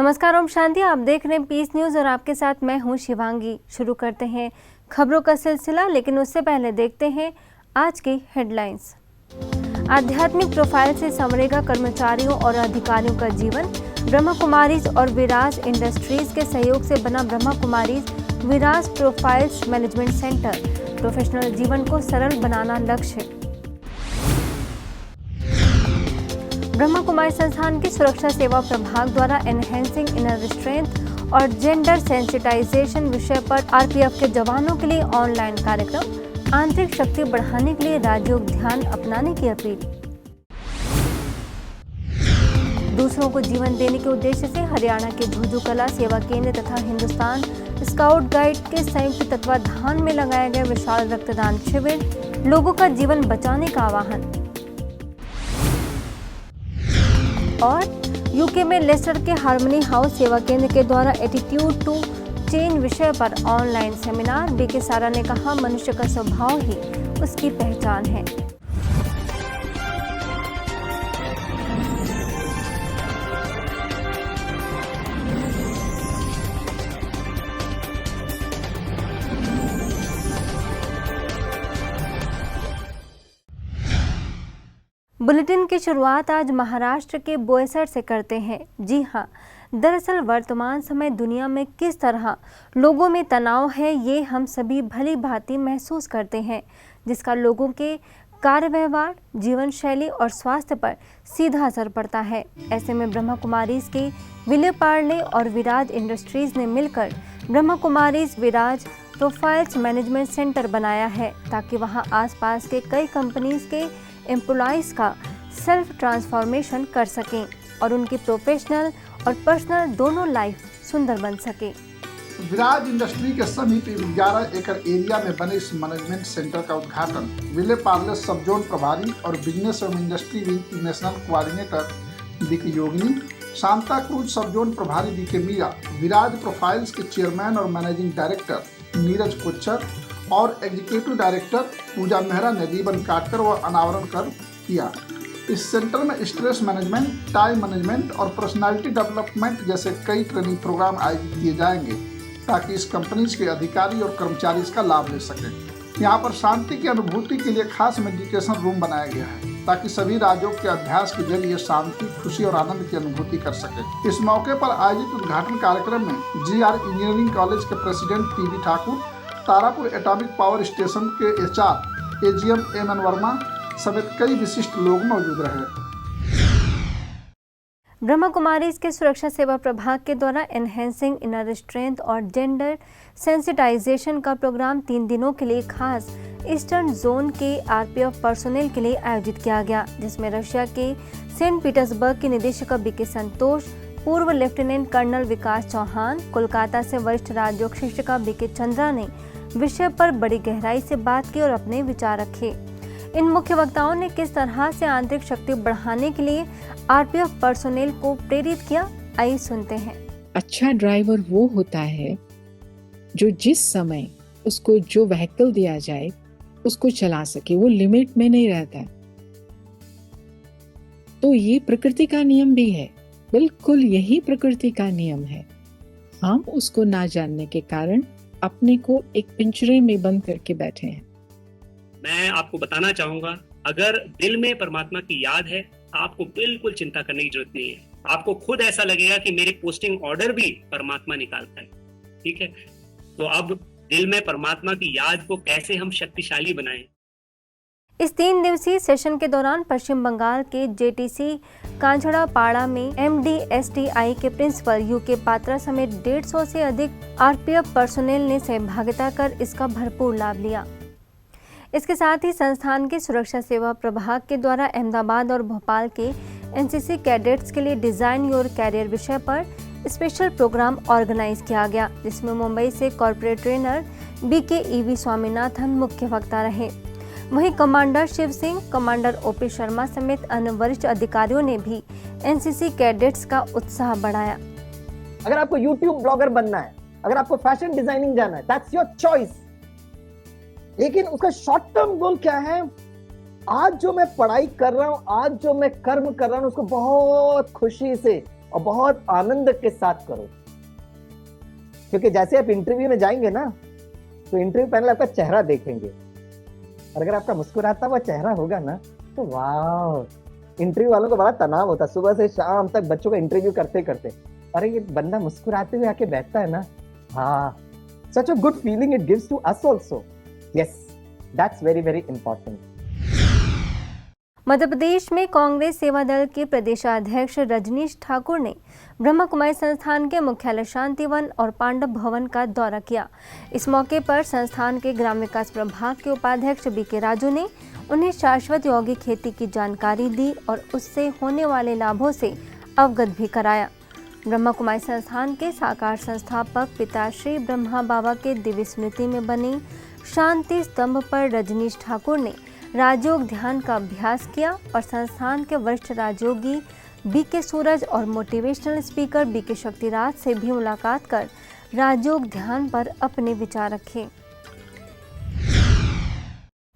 नमस्कार, ओम शांति। आप देख रहे हैं पीस न्यूज और आपके साथ मैं हूं शिवांगी। शुरू करते हैं खबरों का सिलसिला, लेकिन उससे पहले देखते हैं आज की हेडलाइंस। आध्यात्मिक प्रोफाइल से संवरेगा कर्मचारियों और अधिकारियों का जीवन। ब्रह्मा कुमारीज और विराज इंडस्ट्रीज के सहयोग से बना ब्रह्मा कुमारीज विराज प्रोफाइल्स मैनेजमेंट सेंटर। प्रोफेशनल जीवन को सरल बनाना लक्ष्य। ब्रह्मा कुमारी संस्थान की सुरक्षा सेवा प्रभाग द्वारा एनहेंसिंग इनर स्ट्रेंथ और जेंडर सेंसिटाइजेशन विषय पर आरपीएफ के जवानों के लिए ऑनलाइन कार्यक्रम। आंतरिक शक्ति बढ़ाने के लिए राजयोग ध्यान अपनाने की अपील। दूसरों को जीवन देने के उद्देश्य से हरियाणा के झुंझुनू कला सेवा केंद्र तथा हिंदुस्तान स्काउट गाइड के संयुक्त तत्वाधान में लगाया गया विशाल रक्तदान शिविर। लोगों का जीवन बचाने का आह्वान। और यूके में लेस्टर के हार्मनी हाउस सेवा केंद्र के द्वारा एटीट्यूड टू चेंज विषय पर ऑनलाइन सेमिनार। बीके सारा ने कहा, मनुष्य का स्वभाव ही उसकी पहचान है। बुलेटिन की शुरुआत आज महाराष्ट्र के बोईसर से करते हैं। जी हां, दरअसल वर्तमान समय दुनिया में किस तरह लोगों में तनाव है, ये हम सभी भली भांति महसूस करते हैं, जिसका लोगों के कार्य व्यवहार, जीवन शैली और स्वास्थ्य पर सीधा असर पड़ता है। ऐसे में ब्रह्मा कुमारीज के विले पार्ले और विराज इंडस्ट्रीज ने मिलकर ब्रह्मा कुमारीज विराज प्रोफाइल्स मैनेजमेंट सेंटर बनाया है, ताकि वहां आसपास के कई कंपनीज के एम्प्लॉइज का सेल्फ ट्रांसफॉर्मेशन कर सकें और उनकी प्रोफेशनल और पर्सनल दोनों लाइफ सुंदर बन सके। विराज इंडस्ट्री के समीप 11 एकड़ एरिया में बने इस मैनेजमेंट सेंटर का उद्घाटन विले पार्ले सब जोन प्रभारी और बिजनेस एवं इंडस्ट्री विंग की नेशनल कोऑर्डिनेटर बीके योगिनी, सांता क्रूज सब जोन प्रभारी बीके मीरा, विराज प्रोफाइल्स के चेयरमैन और मैनेजिंग डायरेक्टर नीरज कोच्चर और एग्जीक्यूटिव डायरेक्टर पूजा मेहरा ने रिबन काटकर व अनावरण कर किया। इस सेंटर में स्ट्रेस मैनेजमेंट, टाइम मैनेजमेंट और पर्सनालिटी डेवलपमेंट जैसे कई ट्रेनिंग प्रोग्राम आयोजित किए जाएंगे, ताकि इस कंपनीज के अधिकारी और कर्मचारी इसका लाभ ले सकें। यहाँ पर शांति की अनुभूति के लिए खास मेडिटेशन रूम बनाया गया है, ताकि सभी राजयोग के अभ्यास के जरिए शांति, खुशी और आनंद की अनुभूति कर सके। इस मौके पर आयोजित उद्घाटन कार्यक्रम में GR इंजीनियरिंग कॉलेज के president PV Thakur, Tarapur atomic power station के HR AGM MN वर्मा समेत कई विशिष्ट लोग मौजूद रहे। ब्रह्मा कुमारीज के सुरक्षा सेवा प्रभाग के द्वारा एनहेंसिंग इनर स्ट्रेंथ और जेंडर सेंसिटाइजेशन का प्रोग्राम 3 दिनों के लिए खास ईस्टर्न जोन के आरपीएफ पर्सोनेल के लिए आयोजित किया गया, जिसमें रशिया के सेंट पीटर्सबर्ग के निदेशक बीके संतोष, पूर्व लेफ्टिनेंट कर्नल विकास चौहान, कोलकाता से वरिष्ठ राजयोग शिक्षिका बीके चंद्रा ने विषय पर बड़ी गहराई से बात की और अपने विचार रखे। इन मुख्य वक्ताओं ने किस तरह से आंतरिक शक्ति बढ़ाने के लिए आरपीएफ पर्सोनेल को प्रेरित किया, आइए सुनते हैं। अच्छा ड्राइवर वो होता है जो जिस समय उसको जो व्हीकल दिया जाए उसको चला सके, वो लिमिट में नहीं रहता। तो ये प्रकृति का नियम भी है, बिल्कुल यही प्रकृति का नियम है। हम उसको ना जानने के कारण अपने को एक पिंजरे में बंद करके बैठे हैं। मैं आपको बताना चाहूंगा, अगर दिल में परमात्मा की याद है, आपको बिल्कुल चिंता करने की जरूरत नहीं है। आपको खुद ऐसा लगेगा कि मेरे पोस्टिंग ऑर्डर भी परमात्मा निकालता है। ठीक है, तो अब दिल में परमात्मा की याद को कैसे हम शक्तिशाली बनाएं। इस 3 दिवसीय सेशन के दौरान पश्चिम बंगाल के JTC कांचड़ापाड़ा में MDSTI के प्रिंसिपल UK पात्रा समेत 150 से अधिक आरपीएफ पर्सोनेल ने सहभागिता कर इसका भरपूर लाभ लिया। इसके साथ ही संस्थान के सुरक्षा सेवा प्रभाग के द्वारा अहमदाबाद और भोपाल के NCC कैडेट्स के लिए डिजाइन योर कैरियर विषय पर स्पेशल प्रोग्राम ऑर्गेनाइज किया गया, जिसमें मुंबई से corporate trainer BK EV Swaminathan मुख्य वक्ता रहे। वहीं commander Shiv Singh, commander OP Sharma समेत अन्य वरिष्ठ अधिकारियों ने भी NCC कैडेट्स का उत्साह बढ़ाया। अगर आपको YouTube ब्लॉगर बनना है, अगर आपको फैशन डिजाइनिंग जाना है, दैट्स योर चॉइस। लेकिन उसका शॉर्ट टर्म गोल क्या है? आज जो मैं पढ़ाई कर रहा हूं, आज जो मैं कर्म कर रहा हूं, उसको बहुत खुशी से और बहुत आनंद के साथ करो, क्योंकि जैसे आप इंटरव्यू में जाएंगे ना, तो इंटरव्यू पैनल आपका चेहरा देखेंगे, और अगर आपका मुस्कुराता हुआ चेहरा होगा ना, तो वाह, इंटरव्यू वालों को बड़ा तनाव होता है सुबह से शाम तक बच्चों का इंटरव्यू करते करते, अरे ये बंदा मुस्कुराते हुए आके बैठता है ना, हाँ, such a good feeling it gives to us also. Yes, that's very very important. Madhya Pradesh में कांग्रेस सेवा दल के प्रदेशाध्यक्ष रजनीश ठाकुर ने ब्रह्मा कुमारी संस्थान के मुख्यालय शांतिवन और पांडव भवन का दौरा किया। इस मौके पर संस्थान के ग्राम विकास प्रभाग के उपाध्यक्ष बीके राजू ने उन्हें शाश्वत यौगिक खेती की जानकारी दी और उससे होने वाले लाभों से अवगत भी कराया। ब्रह्मा कुमारी संस्थान के साकार संस्थापक पिताश्री ब्रह्मा बाबा के दिव्य स्मृति में बने शांति स्तंभ पर रजनीश ठाकुर ने राजयोग ध्यान का अभ्यास किया और संस्थान के वरिष्ठ राजयोगी बीके सूरज और मोटिवेशनल स्पीकर बीके शक्तिराज से भी मुलाकात कर राजयोग ध्यान पर अपने विचार रखे।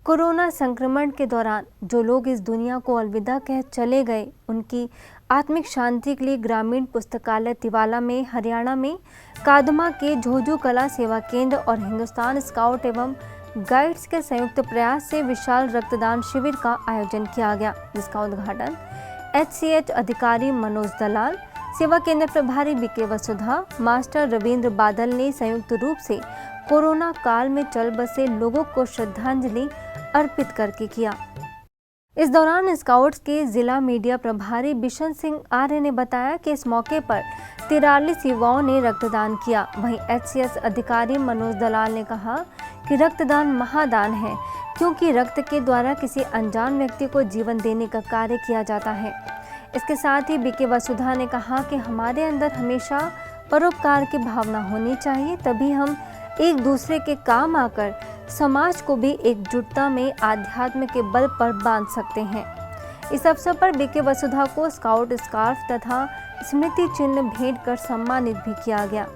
कोरोना संक्रमण के दौरान जो लोग इस दुनिया को अलविदा कह चले गए, उनकी आत्मिक शांति के लिए ग्रामीण पुस्तकालय तिवाला में हरियाणा में कादमा के झोझू कला सेवा केंद्र और हिंदुस्तान स्काउट एवं गाइड्स के संयुक्त प्रयास से विशाल रक्तदान शिविर का आयोजन किया गया, जिसका उद्घाटन HCH अधिकारी मनोज दलाल, सेवा केंद्र प्रभारी बीके वसुधा, मास्टर रविंद्र बादल ने संयुक्त रूप से कोरोना काल में चल बसे लोगों को श्रद्धांजलि अर्पित करके किया। इस दौरान स्काउट्स के जिला मीडिया प्रभारी बिशन सिंह आर्य ने बताया कि इस मौके पर 43 युवाओं ने रक्तदान किया। वहीं HCS अधिकारी मनोज दलाल ने कहा कि रक्तदान महादान है, क्योंकि रक्त के द्वारा किसी अनजान व्यक्ति को जीवन देने का कार्य किया जाता है। इसके साथ ही बीके वसुधा ने कहा कि हमारे अंदर हमेशा परोपकार की भावना होनी चाहिए, तभी हम एक दूसरे के काम आकर समाज को भी एकजुटता में आध्यात्म के बल पर बांध सकते हैं। इस अवसर पर बीके वसुधा को स्काउट स्कार्फ तथा स्मृति चिन्ह भेंट कर सम्मानित भी किया गया।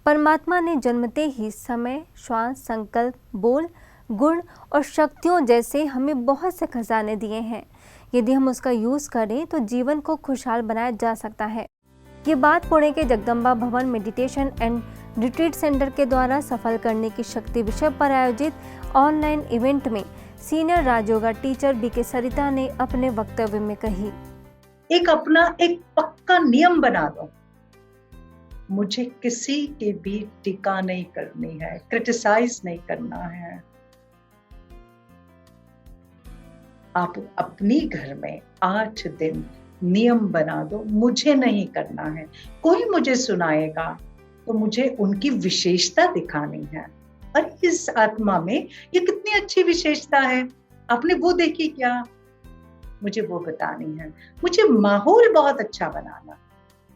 परमात्मा ने जन्मते ही समय, श्वास, संकल्प, बोल, गुण और शक्तियों जैसे हमें बहुत से खजाने दिए हैं। यदि हम उसका यूज करें तो जीवन को खुशहाल बनाया जा सकता है। ये बात पुणे के जगदम्बा भवन मेडिटेशन एंड रिट्रीट सेंटर के द्वारा सफल करने की शक्ति विषय पर आयोजित ऑनलाइन इवेंट में सीनियर राजयोगा टीचर बीके सरिता ने अपने वक्तव्य में कही। एक अपना एक पक्का नियम बना दो, मुझे किसी के भी टीका नहीं करनी है, क्रिटिसाइज नहीं करना है। आप अपनी घर में 8 दिन नियम बना दो, मुझे नहीं करना है। कोई मुझे सुनाएगा तो मुझे उनकी विशेषता दिखानी है। और इस आत्मा में ये कितनी अच्छी विशेषता है, आपने वो देखी क्या? मुझे वो बतानी है। मुझे माहौल बहुत अच्छा बनाना,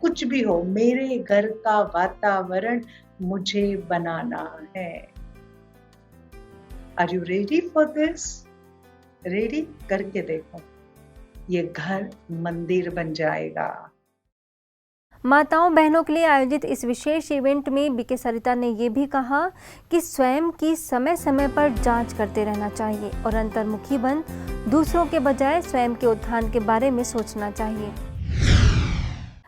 कुछ भी हो, मेरे घर का वातावरण मुझे बनाना है। Are you ready for this? Ready? करके देखो, ये घर मंदिर बन जाएगा। माताओं बहनों के लिए आयोजित इस विशेष इवेंट में बीके सरिता ने ये भी कहा कि स्वयं की समय समय पर जांच करते रहना चाहिए और अंतर्मुखी बन दूसरों के बजाय स्वयं के उत्थान के बारे में सोचना चाहिए।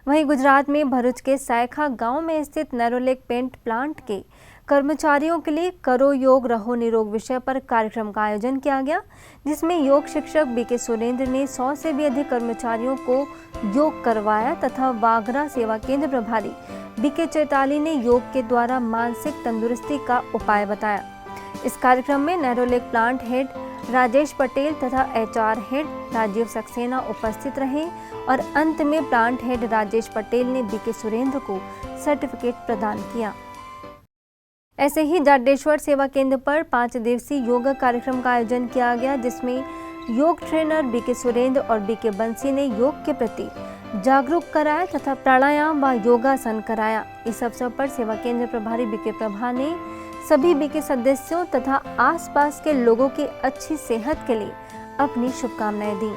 वहीं गुजरात में भरूच के सायखा गांव में स्थित नैरोलेक पेंट प्लांट के कर्मचारियों के लिए करो योग रहो निरोग विषय पर कार्यक्रम का आयोजन किया गया, जिसमें योग शिक्षक बीके सुरेंद्र ने 100 से भी अधिक कर्मचारियों को योग करवाया तथा वागरा सेवा केंद्र प्रभारी बीके चैताली ने योग के द्वारा मानसिक तंदुरुस्ती का उपाय बताया। इस कार्यक्रम में नैरोलेक प्लांट हेड राजेश पटेल तथा HR हेड राजीव सक्सेना उपस्थित रहे और अंत में प्लांट हेड राजेश पटेल ने बीके सुरेंद्र को सर्टिफिकेट प्रदान किया। ऐसे ही जाडेश्वर सेवा केंद्र पर 5 दिवसीय योग कार्यक्रम का आयोजन किया गया, जिसमें योग ट्रेनर बीके सुरेंद्र और बीके बंसी ने योग के प्रति जागरूक कराया तथा प्राणायाम व योगासन कराया। इस अवसर पर सेवा केंद्र प्रभारी बीके प्रभा ने सभी बीके सदस्यों तथा आसपास के लोगों की अच्छी सेहत के लिए अपनी शुभकामनाएं दी।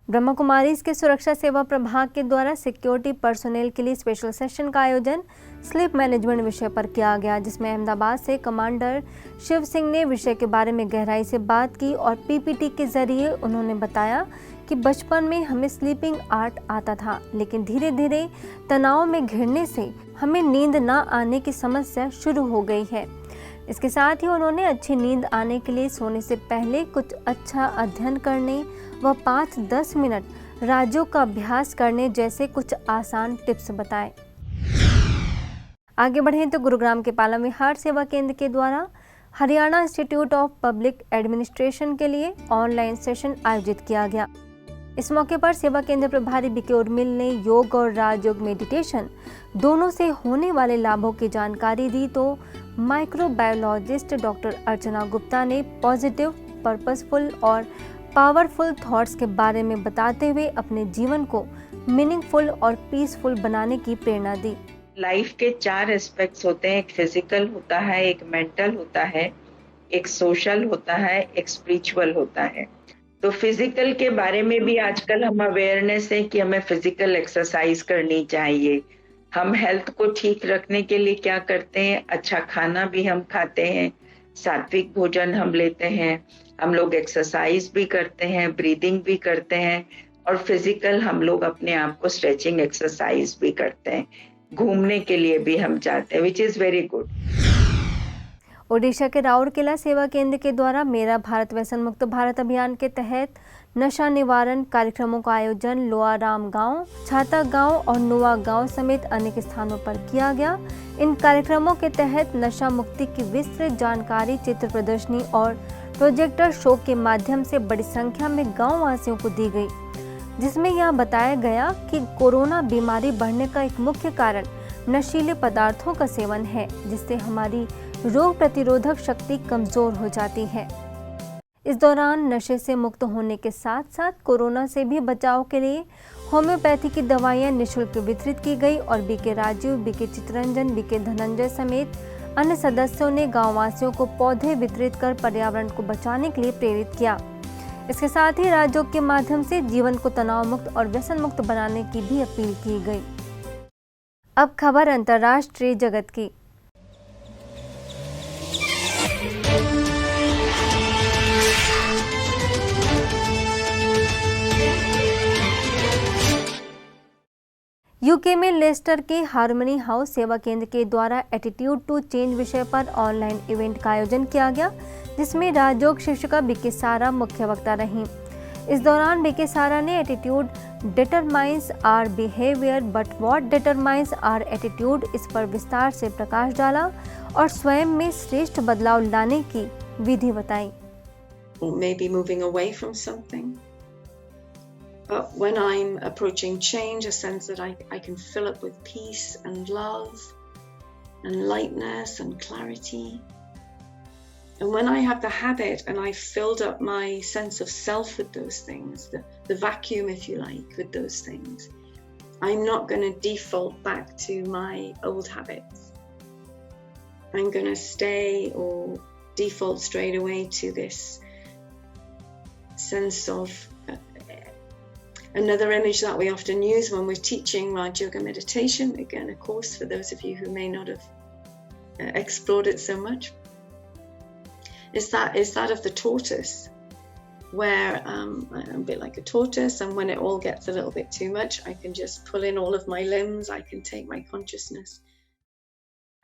ब्रह्मा कुमारीज के सुरक्षा सेवा प्रभाग के द्वारा सिक्योरिटी पर्सोनेल के लिए स्पेशल सेशन का आयोजन स्लीप मैनेजमेंट विषय पर किया गया, जिसमें अहमदाबाद से कमांडर शिव सिंह ने विषय के बारे में गहराई से बात की और PPT के जरिए उन्होंने बताया कि बचपन में हमें स्लीपिंग आर्ट आता था, लेकिन धीरे धीरे तनाव में घिरने से हमें नींद ना आने की समस्या शुरू हो गई है। इसके साथ ही उन्होंने अच्छी नींद आने के लिए सोने से पहले कुछ अच्छा अध्ययन करने व 5-10 मिनट राजयोग का अभ्यास करने जैसे कुछ आसान टिप्स बताए। आगे बढ़ें तो गुरुग्राम के पाला विहार सेवा केंद्र के द्वारा Haryana institute of public administration के लिए ऑनलाइन सेशन आयोजित किया गया। इस मौके पर सेवा केंद्र प्रभारी बीके उर्मिल ने योग और राजयोग मेडिटेशन दोनों से होने वाले लाभों की जानकारी दी, तो माइक्रोबायोलॉजिस्ट डॉक्टर अर्चना गुप्ता ने पॉजिटिव, पर्पसफुल और पावरफुल थॉट्स के बारे में बताते हुए अपने जीवन को मीनिंगफुल और पीसफुल बनाने की प्रेरणा दी। लाइफ के 4 एस्पेक्ट्स होते हैं, एक फिजिकल होता है, एक मेंटल होता है, एक सोशल होता है, एक स्पिरिचुअल होता है। तो फिजिकल के बारे में भी आजकल हम अवेयरनेस है कि हमें फिजिकल एक्सरसाइज करनी चाहिए। हम हेल्थ को ठीक रखने के लिए क्या करते हैं, अच्छा खाना भी हम खाते हैं, सात्विक भोजन हम लेते हैं, हम लोग एक्सरसाइज भी करते हैं, ब्रीदिंग भी करते हैं, और फिजिकल हम लोग अपने आप को स्ट्रेचिंग एक्सरसाइज भी करते हैं, घूमने के लिए भी हम जाते हैं, which is very good. Odisha के राउरकेला सेवा केंद्र के द्वारा मेरा भारत व्यसन मुक्त भारत अभियान के तहत नशा निवारण कार्यक्रमों का आयोजन लोआराम गांव, छाता गांव और नुआ गांव समेत अनेक स्थानों पर किया गया। इन कार्यक्रमों के तहत नशा मुक्ति की विस्तृत जानकारी, चित्र प्रदर्शनी और प्रोजेक्टर शो के माध्यम से बड़ी संख्या में गाँव वासियों को दी गई, जिसमें यह बताया गया कि कोरोना बीमारी बढ़ने का एक मुख्य कारण नशीले पदार्थों का सेवन है, जिससे हमारी रोग प्रतिरोधक शक्ति कमजोर हो जाती है। इस दौरान नशे से मुक्त होने के साथ साथ कोरोना से भी बचाव के लिए होम्योपैथी की दवाइयां निःशुल्क वितरित की गई और BK Rajiv, BK Chitraranjan, BK Dhananjay समेत अन्य सदस्यों ने गांववासियों को पौधे वितरित कर पर्यावरण को बचाने के लिए प्रेरित किया। इसके साथ ही राजयोग के माध्यम से जीवन को तनाव मुक्त और व्यसन मुक्त बनाने की भी अपील की गई। अब खबर अंतर्राष्ट्रीय जगत की। यूके में लेस्टर के हार्मनी हाउस सेवा केंद्र के द्वारा एटीट्यूड टू चेंज विषय पर ऑनलाइन इवेंट का आयोजन किया गया, जिसमें राजयोग शिक्षिका बीके सारा मुख्य वक्ता रहीं। इस दौरान बीके सारा ने attitude determines our behaviour but what determines our attitude इस पर विस्तार से प्रकाश डाला और स्वयं में श्रेष्ठ बदलाव लाने की विधि बताई। Maybe moving away from something. But when I'm approaching change, a sense that I can fill up with peace and love and lightness and clarity. And when I have the habit and I've filled up my sense of self with those things, the vacuum, if you like, with those things, I'm not going to default back to my old habits. I'm going to stay or default straight away to this sense of another image that we often use when we're teaching Raj Yoga meditation, again a course for those of you who may not have explored it so much, is that of the tortoise, where I'm a bit like a tortoise, and when it all gets a little bit too much, I can just pull in all of my limbs, I can take my consciousness.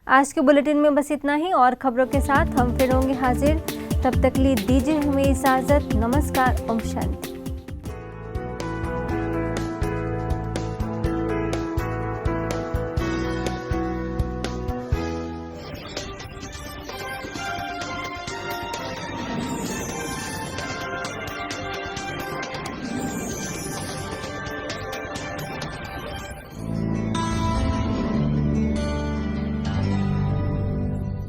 आज के bulletin में बस इतना ही, और खबरों के साथ हम फिर होंगे हाजिर। तब तक लिए दीजिए हमें इजाजत। नमस्कार, ओम शांति।